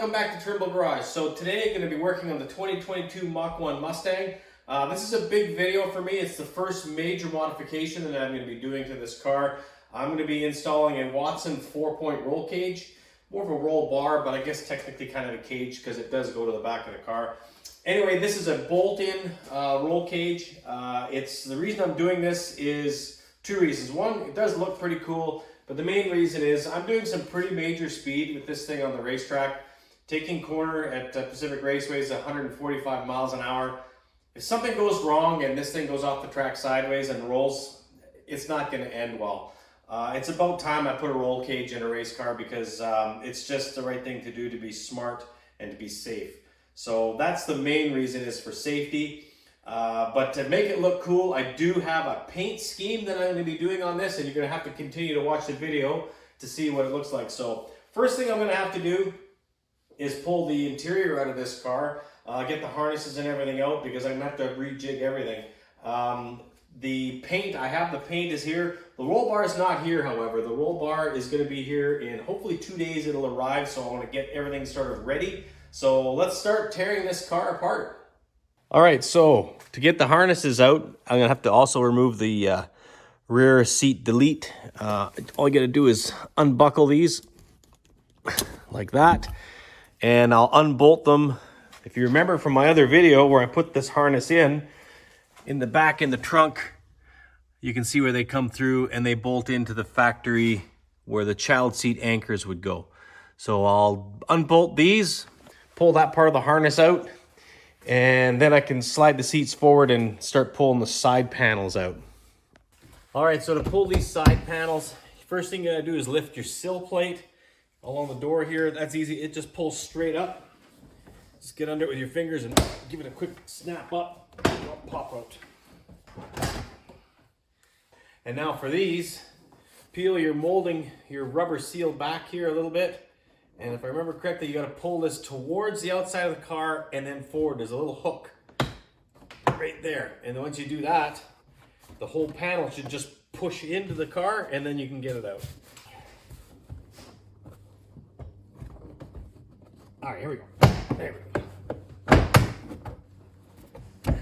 welcome back to Turnbull Garage. So today I'm going to be working on the 2022 Mach 1 Mustang. This is a big video for me. It's the first major modification that I'm going to be doing to this car. I'm going to be installing a Watson 4-point roll cage. More of a roll bar, but I guess technically kind of a cage because it does go to the back of the car. Anyway, this is a bolt-in roll cage. The reason I'm doing this is two reasons. One, it does look pretty cool. But the main reason is I'm doing some pretty major speed with this thing on the racetrack. Taking corner at Pacific Raceways at 145 miles an hour. If something goes wrong and this thing goes off the track sideways and rolls, it's not going to end well. It's about time I put a roll cage in a race car because it's just the right thing to do to be smart and to be safe. So that's the main reason, is for safety. But to make it look cool, I do have a paint scheme that I'm going to be doing on this, and you're going to have to continue to watch the video to see what it looks like. So first thing I'm going to have to do is pull the interior out of this car, get the harnesses and everything out because I'm going to have to rejig everything. The paint, I have the paint is here. The roll bar is not here, however. The roll bar is going to be here in hopefully 2 days. It'll arrive, so I want to get everything sort of ready. So let's start tearing this car apart. All right, so to get the harnesses out, I'm gonna have to also remove the rear seat delete. All you gotta do is unbuckle these like that, and I'll unbolt them. If you remember from my other video where I put this harness in the back in the trunk, you can see where they come through and they bolt into the factory where the child seat anchors would go. So I'll unbolt these, pull that part of the harness out, and then I can slide the seats forward and start pulling the side panels out. All right, so to pull these side panels, first thing you gotta do is lift your sill plate along the door here. That's easy, it just pulls straight up. Just get under it with your fingers and give it a quick snap up, it'll pop out. And now for these, peel your molding, your rubber seal back here a little bit. And if I remember correctly, you got to pull this towards the outside of the car and then forward. There's a little hook right there. And then once you do that, the whole panel should just push into the car and then you can get it out. All right, here we go. There we go.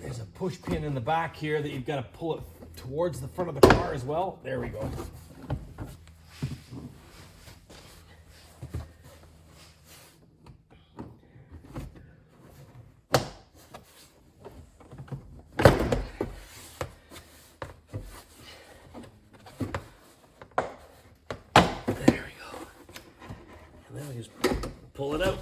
There's a push pin in the back here that you've got to pull it towards the front of the car as well. There we go. Just pull it out.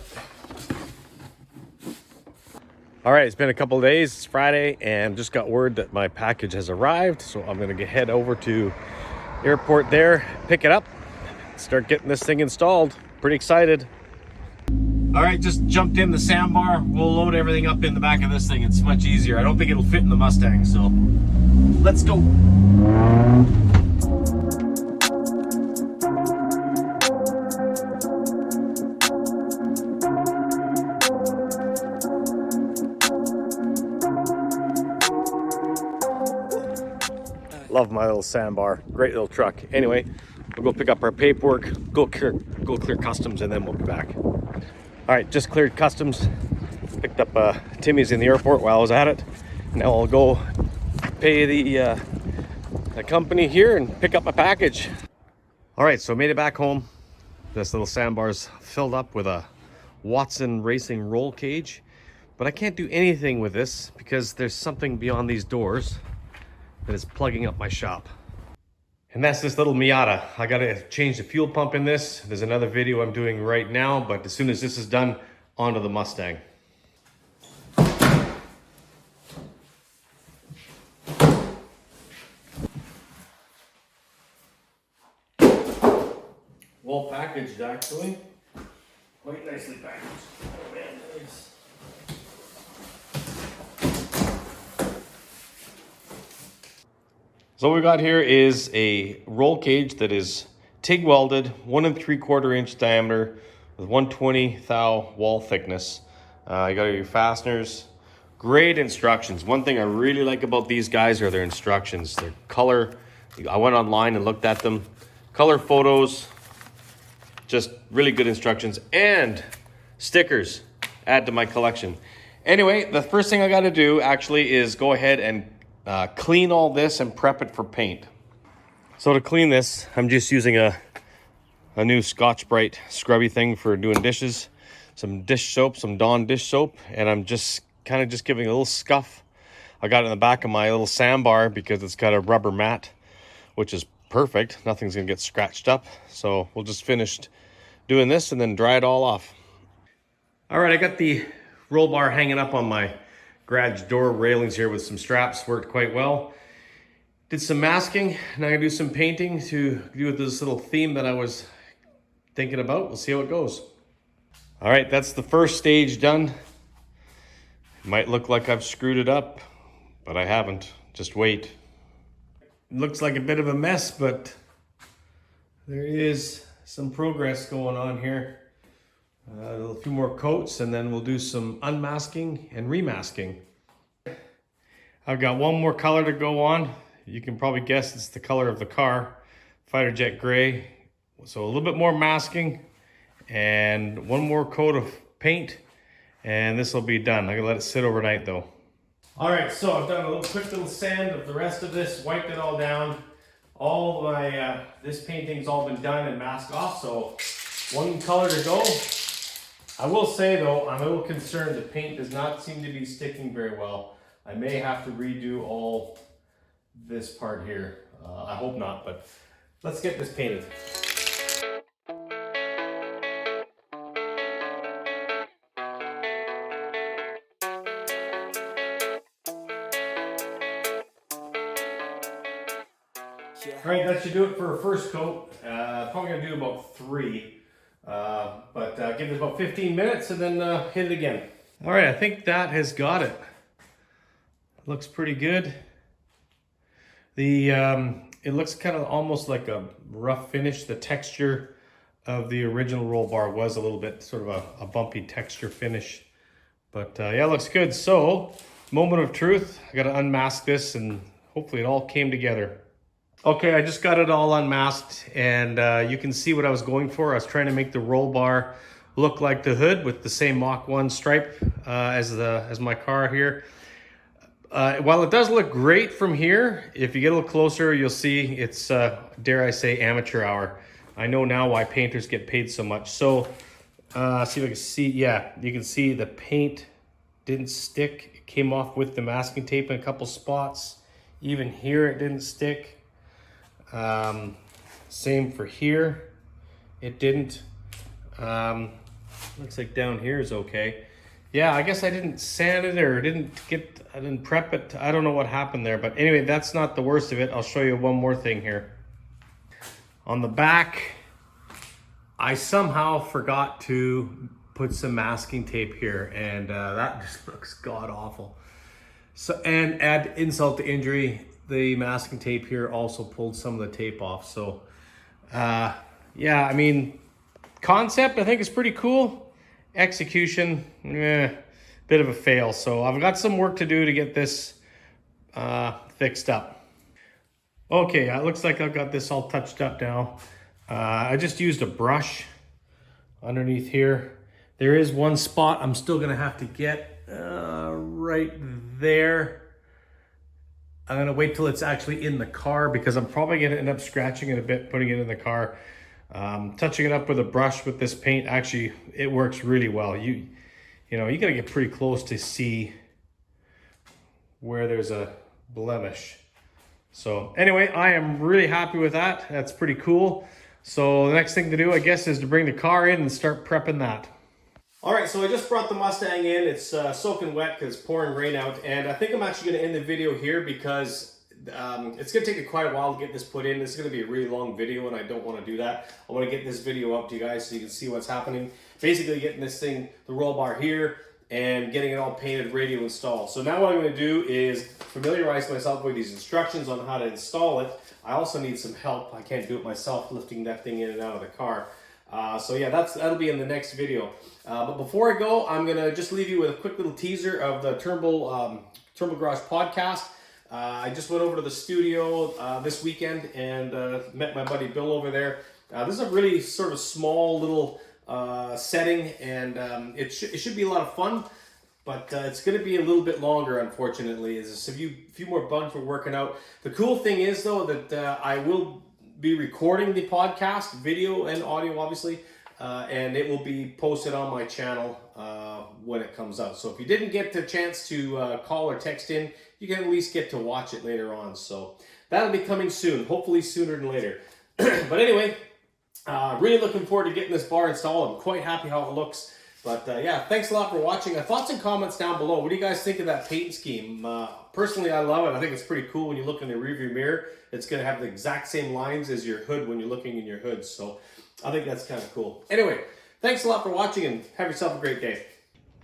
All right, it's been a couple of days. It's Friday and just got word that my package has arrived. So I'm gonna head over to airport there, pick it up, start getting this thing installed. Pretty excited. All right, just jumped in the sandbar. We'll load everything up in the back of this thing. It's much easier. I don't think it'll fit in the Mustang, so let's go. Love my little sandbar, great little truck. Anyway, we'll go pick up our paperwork, go clear customs, and then we'll be back. All right, just cleared customs. Picked up Timmy's in the airport while I was at it. Now I'll go pay the company here and pick up my package. All right, so I made it back home. This little sandbar's filled up with a Watson racing roll cage, but I can't do anything with this because there's something beyond these doors that is plugging up my shop. And that's this little Miata. I gotta change the fuel pump in this. There's another video I'm doing right now, but as soon as this is done, onto the Mustang. Well packaged, actually. Quite nicely packaged. Oh man, nice. So what we got here is a roll cage that is TIG welded, 1 3/4 inch diameter with 120 thou wall thickness. You got your fasteners, great instructions. One thing I really like about these guys are their instructions. Their color, I went online and looked at them. Color photos, Just really good instructions and stickers add to my collection. Anyway, the first thing I got to do actually is go ahead and clean all this and prep it for paint. So to clean this, I'm just using a new Scotch-Brite scrubby thing for doing dishes. Some dish soap, some Dawn dish soap, and I'm just kind of giving a little scuff. I got it in the back of my little sandbar because it's got a rubber mat, which is perfect. Nothing's gonna get scratched up. So we'll just finish doing this and then dry it all off. All right, I got the roll bar hanging up on my garage door railings here with some straps. Worked quite well. Did some masking. Now I'm gonna do some painting to do with this little theme that I was thinking about. We'll see how it goes. All right, that's the first stage done. It might look like I've screwed it up, but I haven't. Just wait. It looks like a bit of a mess, but there is some progress going on here. A few more coats and then we'll do some unmasking and remasking. I've got one more color to go on. You can probably guess it's the color of the car, Fighter Jet Gray. So a little bit more masking and one more coat of paint and this will be done. I'm gonna let it sit overnight though. All right, so I've done a quick little sand of the rest of this, wiped it all down. All of my, this painting's all been done and masked off, so one color to go. I will say though, I'm a little concerned the paint does not seem to be sticking very well. I may have to redo all this part here. I hope not, but let's get this painted. All right, that should do it for a first coat. Probably gonna do about 3, but give it about 15 minutes and then hit it again. All right, I think that has got it. Looks pretty good. It looks kind of almost like a rough finish. The texture of the original roll bar was a little bit sort of a bumpy texture finish, but yeah, it looks good. So, moment of truth. I got to unmask this and hopefully it all came together. Okay, I just got it all unmasked and you can see what I was going for. I was trying to make the roll bar look like the hood with the same Mach 1 stripe as my car here. While it does look great from here, if you get a little closer, you'll see it's, dare I say, amateur hour. I know now why painters get paid so much. So, see if I can see, yeah, you can see the paint didn't stick. It came off with the masking tape in a couple spots. Even here it didn't stick. Same for here, it didn't. Looks like down here is okay. Yeah, I guess I didn't sand it or I didn't prep it. I don't know what happened there, but anyway, that's not the worst of it. I'll show you one more thing here. On the back, I somehow forgot to put some masking tape here and that just looks god awful. So, and add insult to injury, the masking tape here also pulled some of the tape off. So yeah, I mean, concept I think is pretty cool. Execution, bit of a fail. So I've got some work to do to get this fixed up. Okay, it looks like I've got this all touched up now. I just used a brush underneath here. There is one spot I'm still gonna have to get right there. I'm gonna wait till it's actually in the car because I'm probably gonna end up scratching it a bit, putting it in the car. Touching it up with a brush with this paint, actually, it works really well. You know, you gotta get pretty close to see where there's a blemish. So anyway, I am really happy with that. That's pretty cool. So the next thing to do, I guess, is to bring the car in and start prepping that. All right, so I just brought the Mustang in. It's soaking wet because it's pouring rain out. And I think I'm actually gonna end the video here because it's gonna take me quite a while to get this put in. This is gonna be a really long video and I don't wanna do that. I wanna get this video up to you guys so you can see what's happening. Basically getting this thing, the roll bar here, and getting it all painted, ready to install. So now what I'm gonna do is familiarize myself with these instructions on how to install it. I also need some help. I can't do it myself, lifting that thing in and out of the car. So yeah, that'll be in the next video. But before I go, I'm gonna just leave you with a quick little teaser of the Turnbull Garage podcast. I just went over to the studio this weekend and met my buddy Bill over there. This is a really sort of small little setting, and it should be a lot of fun. But it's going to be a little bit longer, unfortunately. There's a few more bugs we're working out. The cool thing is, though, that I will be recording the podcast, video and audio, obviously, and it will be posted on my channel when it comes out. So if you didn't get the chance to call or text in, you can at least get to watch it later on. So that'll be coming soon, hopefully sooner than later. But anyway, really looking forward to getting this bar installed. I'm quite happy how it looks. But yeah, thanks a lot for watching. Thoughts and comments down below. What do you guys think of that paint scheme? Personally, I love it. I think it's pretty cool when you look in the rearview mirror. It's going to have the exact same lines as your hood when you're looking in your hood. So I think that's kind of cool. Anyway, thanks a lot for watching and have yourself a great day.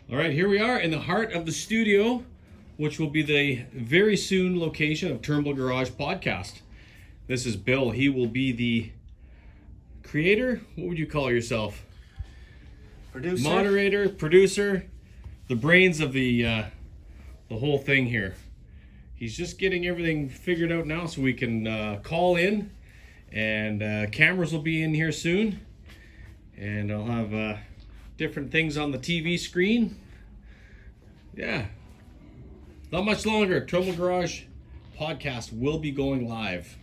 All right, here we are in the heart of the studio, which will be the very soon location of Turnbull Garage Podcast. This is Bill. He will be the creator. What would you call yourself? Producer. Moderator, producer, the brains of the whole thing here. He's just getting everything figured out now so we can call in, and cameras will be in here soon, and I'll have different things on the TV screen. Yeah, not much longer. Turnbull Garage Podcast will be going live.